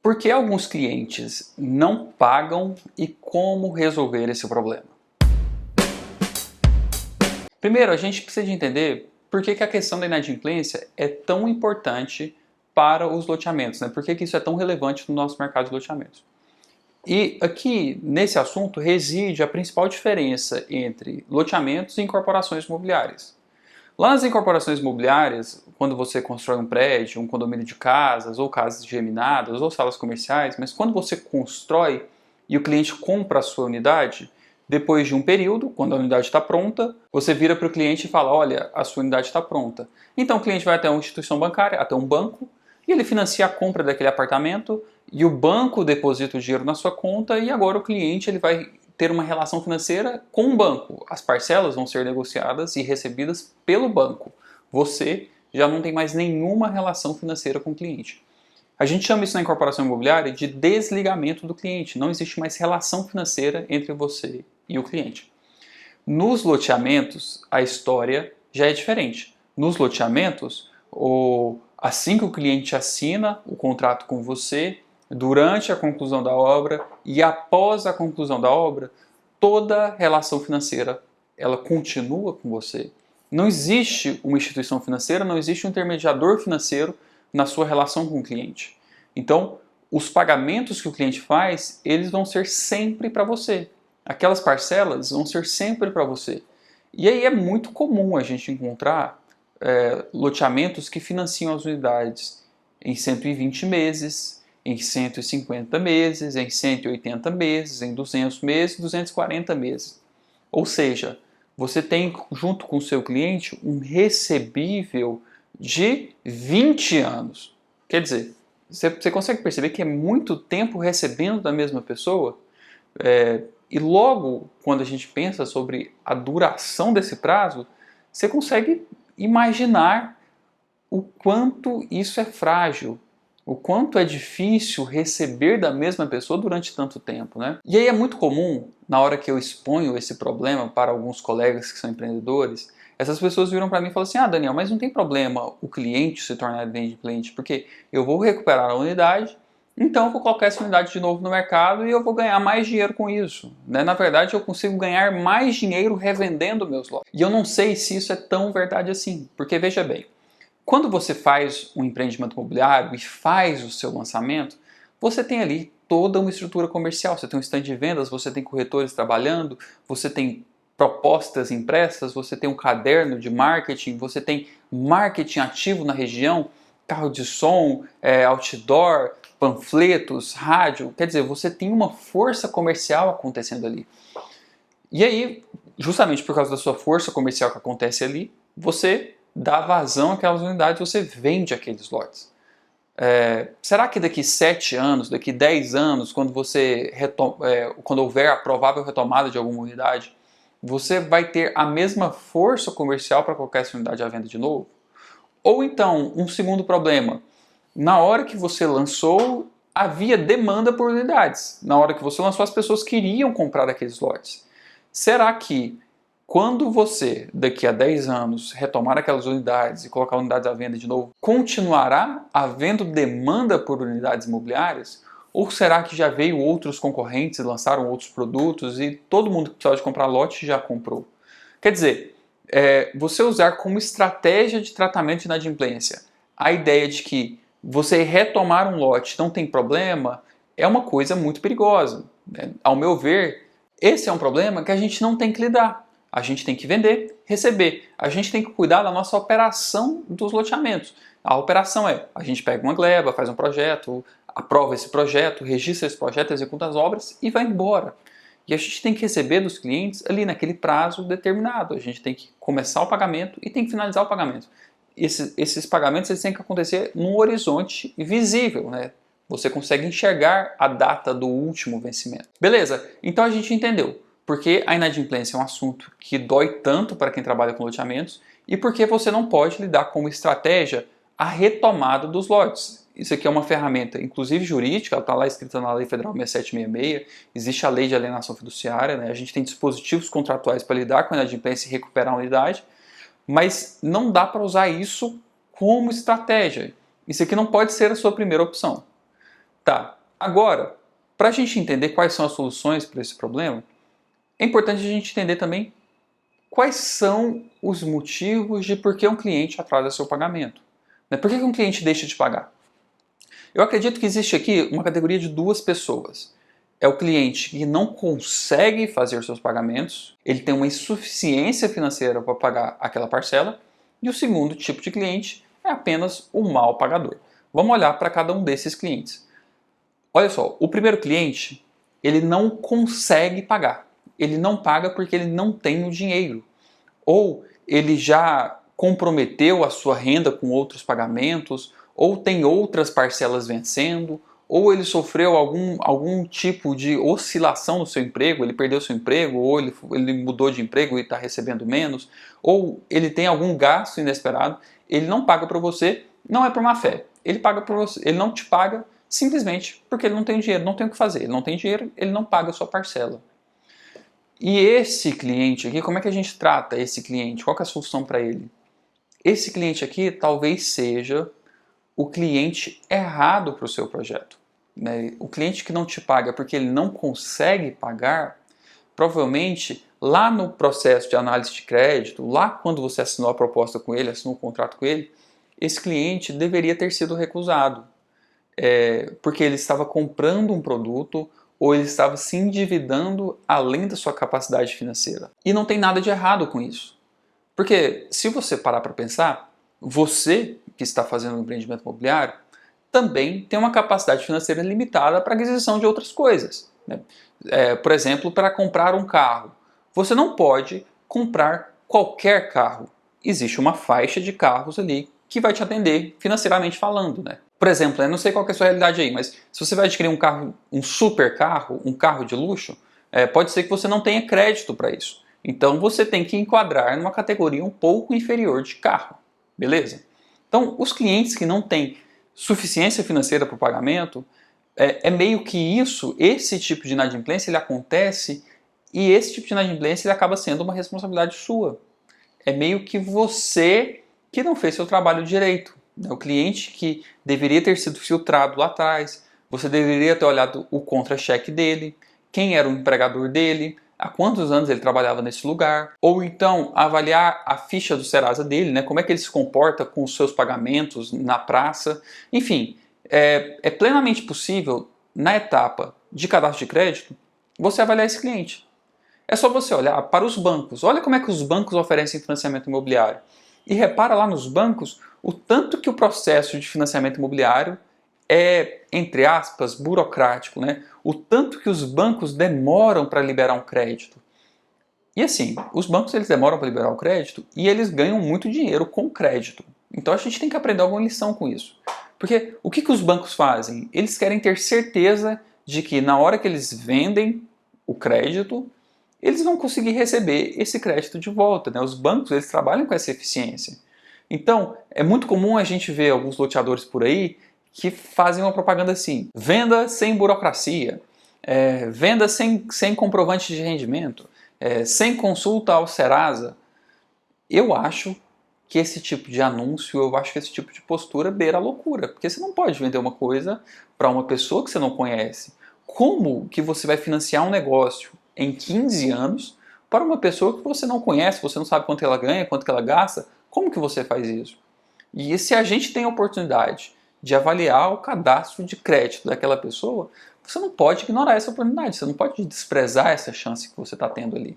Por que alguns clientes não pagam e como resolver esse problema? Primeiro, a gente precisa de entender por que a questão da inadimplência é tão importante para os loteamentos, né? Por que isso é tão relevante no nosso mercado de loteamentos. E aqui, nesse assunto, reside a principal diferença entre loteamentos e incorporações imobiliárias. Lá nas incorporações imobiliárias, quando você constrói um prédio, um condomínio de casas, ou casas geminadas, ou salas comerciais, mas quando você constrói e o cliente compra a sua unidade, depois de um período, quando a unidade está pronta, você vira para o cliente e fala, olha, a sua unidade está pronta. Então o cliente vai até uma instituição bancária, até um banco, e ele financia a compra daquele apartamento, e o banco deposita o dinheiro na sua conta, e agora o cliente ele vai ter uma relação financeira com o banco. As parcelas vão ser negociadas e recebidas pelo banco. Você já não tem mais nenhuma relação financeira com o cliente. A gente chama isso na incorporação imobiliária de desligamento do cliente. Não existe mais relação financeira entre você e o cliente. Nos loteamentos, a história já é diferente. Nos loteamentos, assim que o cliente assina o contrato com você, durante a conclusão da obra e após a conclusão da obra, toda relação financeira ela continua com você. Não existe uma instituição financeira, não existe um intermediador financeiro na sua relação com o cliente. Então, os pagamentos que o cliente faz, eles vão ser sempre para você. Aquelas parcelas vão ser sempre para você. E aí é muito comum a gente encontrar loteamentos que financiam as unidades em 120 meses, em 150 meses, em 180 meses, em 200 meses, 240 meses. Ou seja, você tem junto com o seu cliente um recebível de 20 anos. Quer dizer, você consegue perceber que é muito tempo recebendo da mesma pessoa? E logo, quando a gente pensa sobre a duração desse prazo, você consegue imaginar o quanto isso é frágil, o quanto é difícil receber da mesma pessoa durante tanto tempo, né? E aí é muito comum, na hora que eu exponho esse problema para alguns colegas que são empreendedores, essas pessoas viram para mim e falam assim, Daniel, mas não tem problema o cliente se tornar inadimplente, porque eu vou recuperar a unidade, então eu vou colocar essa unidade de novo no mercado e eu vou ganhar mais dinheiro com isso, né? Na verdade, eu consigo ganhar mais dinheiro revendendo meus lotes. E eu não sei se isso é tão verdade assim, porque veja bem, quando você faz um empreendimento imobiliário e faz o seu lançamento, você tem ali toda uma estrutura comercial. Você tem um stand de vendas, você tem corretores trabalhando, você tem propostas impressas, você tem um caderno de marketing, você tem marketing ativo na região, carro de som, outdoor, panfletos, rádio. Quer dizer, você tem uma força comercial acontecendo ali. E aí, justamente por causa da sua força comercial que acontece ali, você dá vazão àquelas unidades, você vende aqueles lotes. Será que daqui 7 anos, daqui 10 anos, quando houver a provável retomada de alguma unidade, você vai ter a mesma força comercial para colocar essa unidade à venda de novo? Ou então, um segundo problema, na hora que você lançou, havia demanda por unidades. Na hora que você lançou, as pessoas queriam comprar aqueles lotes. Será que quando você, daqui a 10 anos, retomar aquelas unidades e colocar unidades à venda de novo, continuará havendo demanda por unidades imobiliárias? Ou será que já veio outros concorrentes e lançaram outros produtos e todo mundo que precisava de comprar lote já comprou? Quer dizer, você usar como estratégia de tratamento de inadimplência a ideia de que você retomar um lote não tem problema é uma coisa muito perigosa, né? Ao meu ver, esse é um problema que a gente não tem que lidar. A gente tem que vender, receber. A gente tem que cuidar da nossa operação dos loteamentos. A operação a gente pega uma gleba, faz um projeto, aprova esse projeto, registra esse projeto, executa as obras e vai embora. E a gente tem que receber dos clientes ali naquele prazo determinado. A gente tem que começar o pagamento e tem que finalizar o pagamento. Esses pagamentos eles têm que acontecer num horizonte visível, né? Você consegue enxergar a data do último vencimento. Beleza, então a gente entendeu porque a inadimplência é um assunto que dói tanto para quem trabalha com loteamentos e porque você não pode lidar como estratégia a retomada dos lotes. Isso aqui é uma ferramenta, inclusive jurídica, ela está lá escrita na Lei Federal 6766, existe a Lei de Alienação Fiduciária, né? A gente tem dispositivos contratuais para lidar com a inadimplência e recuperar a unidade, mas não dá para usar isso como estratégia. Isso aqui não pode ser a sua primeira opção. Tá, Agora, para a gente entender quais são as soluções para esse problema, é importante a gente entender também quais são os motivos de por que um cliente atrasa seu pagamento. Por que um cliente deixa de pagar? Eu acredito que existe aqui uma categoria de duas pessoas. É o cliente que não consegue fazer seus pagamentos, ele tem uma insuficiência financeira para pagar aquela parcela, e o segundo tipo de cliente é apenas o mau pagador. Vamos olhar para cada um desses clientes. Olha só, o primeiro cliente, ele não consegue pagar. Ele não paga porque ele não tem o dinheiro. Ou ele já comprometeu a sua renda com outros pagamentos, ou tem outras parcelas vencendo, ou ele sofreu algum tipo de oscilação no seu emprego, ele perdeu seu emprego, ou ele mudou de emprego e está recebendo menos, ou ele tem algum gasto inesperado, ele não paga para você, não é por má fé. Ele paga para você, ele não te paga simplesmente porque ele não tem dinheiro, não tem o que fazer. Ele não tem dinheiro, ele não paga a sua parcela. E esse cliente aqui, como é que a gente trata esse cliente? Qual que é a solução para ele? Esse cliente aqui talvez seja o cliente errado para o seu projeto. O cliente que não te paga porque ele não consegue pagar, provavelmente lá no processo de análise de crédito, lá quando você assinou a proposta com ele, assinou o contrato com ele, esse cliente deveria ter sido recusado. Porque ele estava comprando um produto ou ele estava se endividando além da sua capacidade financeira. E não tem nada de errado com isso. Porque se você parar para pensar, você que está fazendo um empreendimento imobiliário também tem uma capacidade financeira limitada para a aquisição de outras coisas. Por exemplo, para comprar um carro. Você não pode comprar qualquer carro. Existe uma faixa de carros ali que vai te atender financeiramente falando. Por exemplo, eu não sei qual que é a sua realidade aí, mas se você vai adquirir um carro, um super carro, um carro de luxo, pode ser que você não tenha crédito para isso. Então você tem que enquadrar numa categoria um pouco inferior de carro, beleza? Então os clientes que não têm suficiência financeira para o pagamento, é meio que isso, esse tipo de inadimplência ele acontece e esse tipo de inadimplência ele acaba sendo uma responsabilidade sua. É meio que você que não fez seu trabalho direito. O cliente que deveria ter sido filtrado lá atrás, você deveria ter olhado o contra-cheque dele, quem era o empregador dele, há quantos anos ele trabalhava nesse lugar, ou então avaliar a ficha do Serasa dele, como é que ele se comporta com os seus pagamentos na praça. Enfim, é plenamente possível, na etapa de cadastro de crédito, você avaliar esse cliente. É só você olhar para os bancos. Olha como é que os bancos oferecem financiamento imobiliário. E repara lá nos bancos o tanto que o processo de financiamento imobiliário é, entre aspas, burocrático, O tanto que os bancos demoram para liberar um crédito. E assim, os bancos eles demoram para liberar o crédito e eles ganham muito dinheiro com crédito. Então a gente tem que aprender alguma lição com isso. Porque o que os bancos fazem? Eles querem ter certeza de que na hora que eles vendem o crédito, eles vão conseguir receber esse crédito de volta. Os bancos eles trabalham com essa eficiência. Então, é muito comum a gente ver alguns loteadores por aí que fazem uma propaganda assim: venda sem burocracia, venda sem comprovante de rendimento, sem consulta ao Serasa. Eu acho que esse tipo de anúncio, eu acho que esse tipo de postura beira a loucura, porque você não pode vender uma coisa para uma pessoa que você não conhece. Como que você vai financiar um negócio em 15 anos para uma pessoa que você não conhece, você não sabe quanto ela ganha, quanto que ela gasta? Como que você faz isso? E se a gente tem a oportunidade de avaliar o cadastro de crédito daquela pessoa, você não pode ignorar essa oportunidade, você não pode desprezar essa chance que você está tendo ali.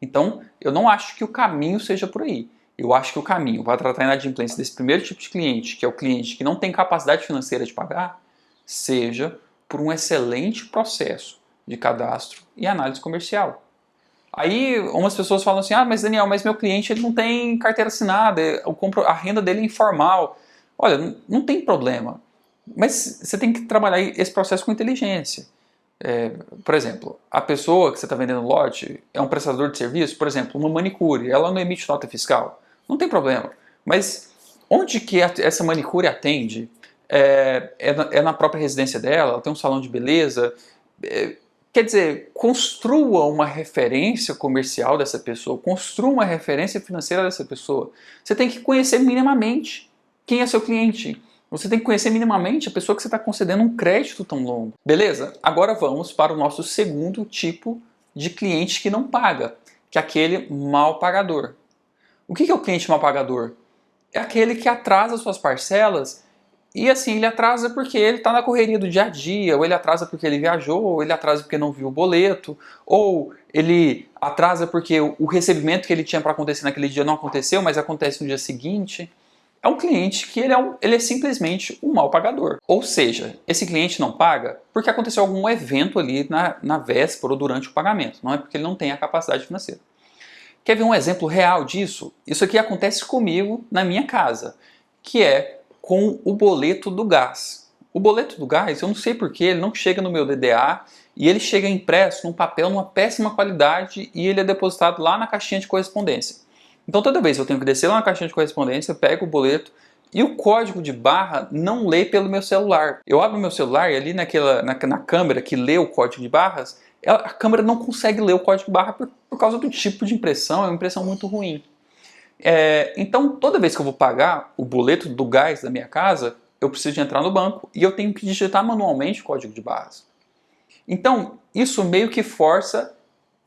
Então, eu não acho que o caminho seja por aí. Eu acho que o caminho para tratar a inadimplência desse primeiro tipo de cliente, que é o cliente que não tem capacidade financeira de pagar, seja por um excelente processo de cadastro e análise comercial. Aí umas pessoas falam assim: mas Daniel, mas meu cliente ele não tem carteira assinada, a renda dele é informal. Olha, não tem problema, mas você tem que trabalhar esse processo com inteligência. Por exemplo, a pessoa que você está vendendo lote é um prestador de serviço, por exemplo, uma manicure, ela não emite nota fiscal. Não tem problema, mas onde que essa manicure atende? É na própria residência dela, ela tem um salão de beleza. Quer dizer, construa uma referência comercial dessa pessoa, construa uma referência financeira dessa pessoa. Você tem que conhecer minimamente quem é seu cliente. Você tem que conhecer minimamente a pessoa que você está concedendo um crédito tão longo. Beleza? Agora vamos para o nosso segundo tipo de cliente que não paga, que é aquele mal pagador. O que é o cliente mal pagador? É aquele que atrasa suas parcelas e assim, ele atrasa porque ele está na correria do dia a dia, ou ele atrasa porque ele viajou, ou ele atrasa porque não viu o boleto, ou ele atrasa porque o recebimento que ele tinha para acontecer naquele dia não aconteceu, mas acontece no dia seguinte. É um cliente que ele é simplesmente um mal pagador. Ou seja, esse cliente não paga porque aconteceu algum evento ali na véspera ou durante o pagamento, não é porque ele não tem a capacidade financeira. Quer ver um exemplo real disso? Isso aqui acontece comigo na minha casa, que é com o boleto do gás. O boleto do gás, eu não sei porquê, ele não chega no meu DDA e ele chega impresso num papel numa péssima qualidade e ele é depositado lá na caixinha de correspondência. Então toda vez eu tenho que descer lá na caixinha de correspondência, pego o boleto e o código de barra não lê pelo meu celular. Eu abro meu celular e ali na câmera que lê o código de barras, a câmera não consegue ler o código de barra por causa do tipo de impressão, é uma impressão muito ruim. Então toda vez que eu vou pagar o boleto do gás da minha casa, eu preciso de entrar no banco e eu tenho que digitar manualmente o código de barras. Então isso meio que força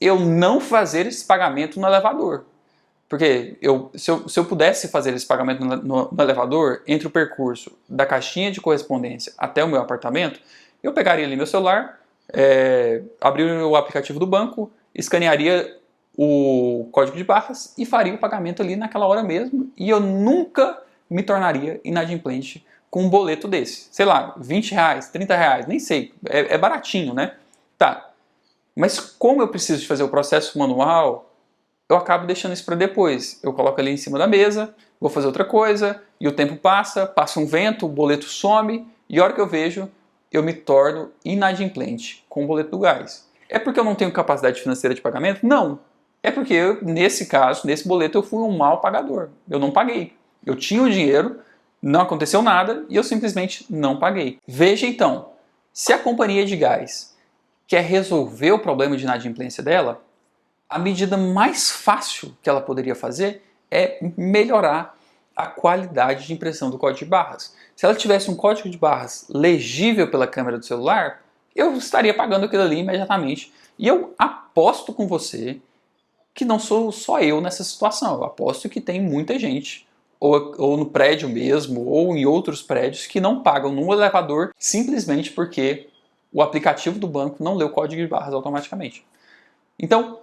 eu não fazer esse pagamento no elevador. Porque se eu pudesse fazer esse pagamento no elevador, entre o percurso da caixinha de correspondência até o meu apartamento, eu pegaria ali meu celular, abriria o aplicativo do banco, escanearia o código de barras e faria o pagamento ali naquela hora mesmo, e eu nunca me tornaria inadimplente com um boleto desse. Sei lá, 20 reais, 30 reais, nem sei, é baratinho, né? Tá, mas como eu preciso de fazer o processo manual, eu acabo deixando isso para depois. Eu coloco ali em cima da mesa, vou fazer outra coisa, e o tempo passa um vento, o boleto some, e a hora que eu vejo, eu me torno inadimplente com o boleto do gás. É porque eu não tenho capacidade financeira de pagamento? Não. É porque, nesse caso, nesse boleto, eu fui um mal pagador. Eu não paguei. Eu tinha o dinheiro, não aconteceu nada, e eu simplesmente não paguei. Veja então, se a companhia de gás quer resolver o problema de inadimplência dela, a medida mais fácil que ela poderia fazer é melhorar a qualidade de impressão do código de barras. Se ela tivesse um código de barras legível pela câmera do celular, eu estaria pagando aquilo ali imediatamente. E eu aposto com você que não sou só eu nessa situação. Eu aposto que tem muita gente, ou no prédio mesmo, ou em outros prédios, que não pagam no elevador simplesmente porque o aplicativo do banco não lê o código de barras automaticamente. Então,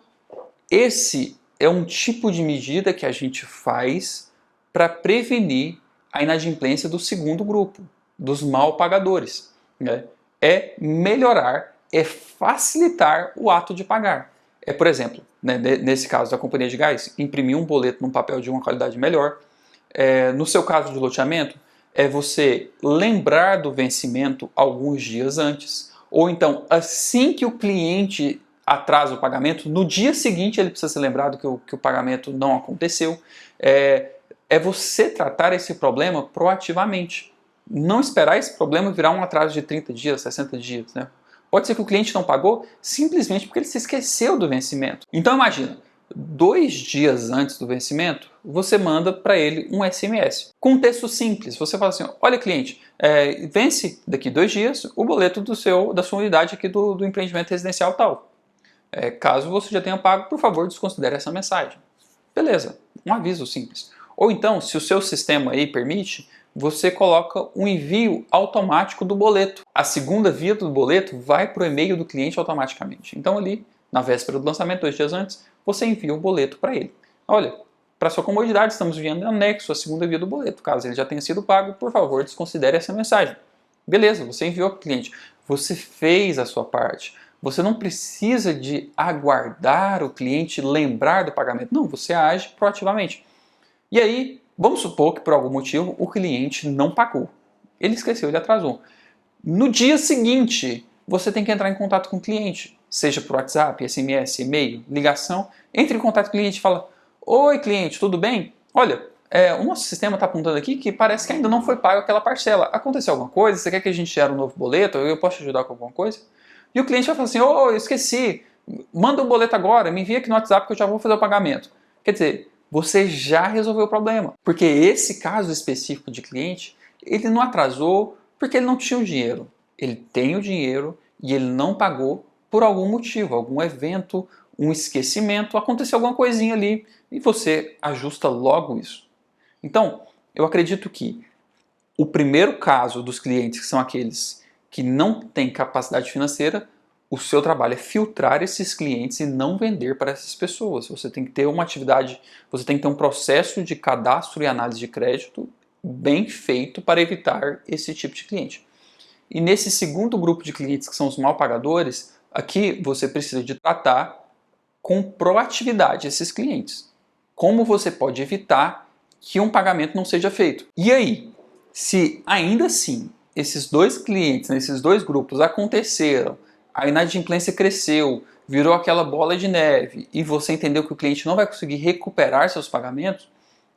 esse é um tipo de medida que a gente faz para prevenir a inadimplência do segundo grupo, dos mal pagadores. Né? É melhorar, é facilitar o ato de pagar. Por exemplo, né, nesse caso da companhia de gás, imprimir um boleto num papel de uma qualidade melhor. No seu caso de loteamento, é você lembrar do vencimento alguns dias antes. Ou então, assim que o cliente atrasa o pagamento, no dia seguinte ele precisa ser lembrado que o pagamento não aconteceu. É você tratar esse problema proativamente. Não esperar esse problema virar um atraso de 30 dias, 60 dias. Né? Pode ser que o cliente não pagou simplesmente porque ele se esqueceu do vencimento. Então imagina, 2 dias antes do vencimento, você manda para ele um SMS. Com um texto simples, você fala assim, olha cliente, vence daqui 2 dias o boleto da sua unidade aqui do empreendimento residencial tal. Caso você já tenha pago, por favor, desconsidere essa mensagem. Beleza, um aviso simples. Ou então, se o seu sistema aí permite, você coloca um envio automático do boleto. A segunda via do boleto vai para o e-mail do cliente automaticamente. Então ali, na véspera do lançamento, 2 dias antes, você envia o boleto para ele. Olha, para sua comodidade, estamos enviando em anexo a segunda via do boleto. Caso ele já tenha sido pago, por favor, desconsidere essa mensagem. Beleza, você enviou para o cliente. Você fez a sua parte. Você não precisa de aguardar o cliente lembrar do pagamento. Não, você age proativamente. E aí, vamos supor que por algum motivo o cliente não pagou. Ele esqueceu, ele atrasou. No dia seguinte, você tem que entrar em contato com o cliente. Seja por WhatsApp, SMS, e-mail, ligação. Entre em contato com o cliente e fala, oi cliente, tudo bem? Olha, o nosso sistema está apontando aqui que parece que ainda não foi pago aquela parcela. Aconteceu alguma coisa? Você quer que a gente gere um novo boleto? Eu posso te ajudar com alguma coisa? E o cliente vai falar assim, eu esqueci, manda o boleto agora, me envia aqui no WhatsApp que eu já vou fazer o pagamento. Quer dizer, você já resolveu o problema. Porque esse caso específico de cliente, ele não atrasou porque ele não tinha o dinheiro. Ele tem o dinheiro e ele não pagou por algum motivo, algum evento, um esquecimento, aconteceu alguma coisinha ali e você ajusta logo isso. Então, eu acredito que o primeiro caso dos clientes, que são aqueles que não têm capacidade financeira, o seu trabalho é filtrar esses clientes e não vender para essas pessoas. Você tem que ter uma atividade, você tem que ter um processo de cadastro e análise de crédito bem feito para evitar esse tipo de cliente. E nesse segundo grupo de clientes, que são os mal pagadores, aqui você precisa de tratar com proatividade esses clientes. Como você pode evitar que um pagamento não seja feito? E aí, se ainda assim esses dois clientes, esses dois grupos aconteceram, a inadimplência cresceu, virou aquela bola de neve e você entendeu que o cliente não vai conseguir recuperar seus pagamentos,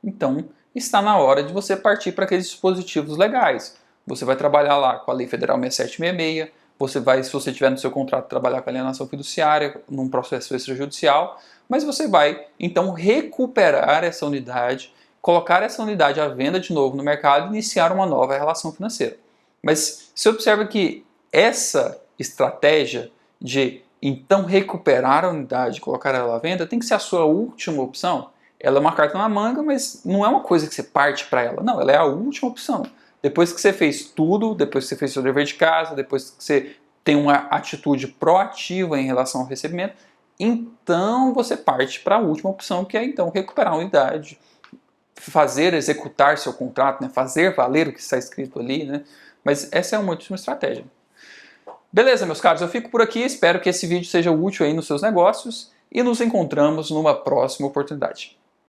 então está na hora de você partir para aqueles dispositivos legais. Você vai trabalhar lá com a Lei Federal 6766, você vai, se você tiver no seu contrato, trabalhar com a alienação fiduciária, num processo extrajudicial, mas você vai então recuperar essa unidade, colocar essa unidade à venda de novo no mercado e iniciar uma nova relação financeira. Mas você observa que essa estratégia de então recuperar a unidade, colocar ela à venda, tem que ser a sua última opção. Ela é uma carta na manga, mas não é uma coisa que você parte para ela. Não, ela é a última opção. Depois que você fez tudo, depois que você fez seu dever de casa, depois que você tem uma atitude proativa em relação ao recebimento, então você parte para a última opção, que é então recuperar a unidade, executar seu contrato, né? Fazer valer o que está escrito ali, né? Mas essa é uma ótima estratégia. Beleza, meus caros, eu fico por aqui, espero que esse vídeo seja útil aí nos seus negócios e nos encontramos numa próxima oportunidade.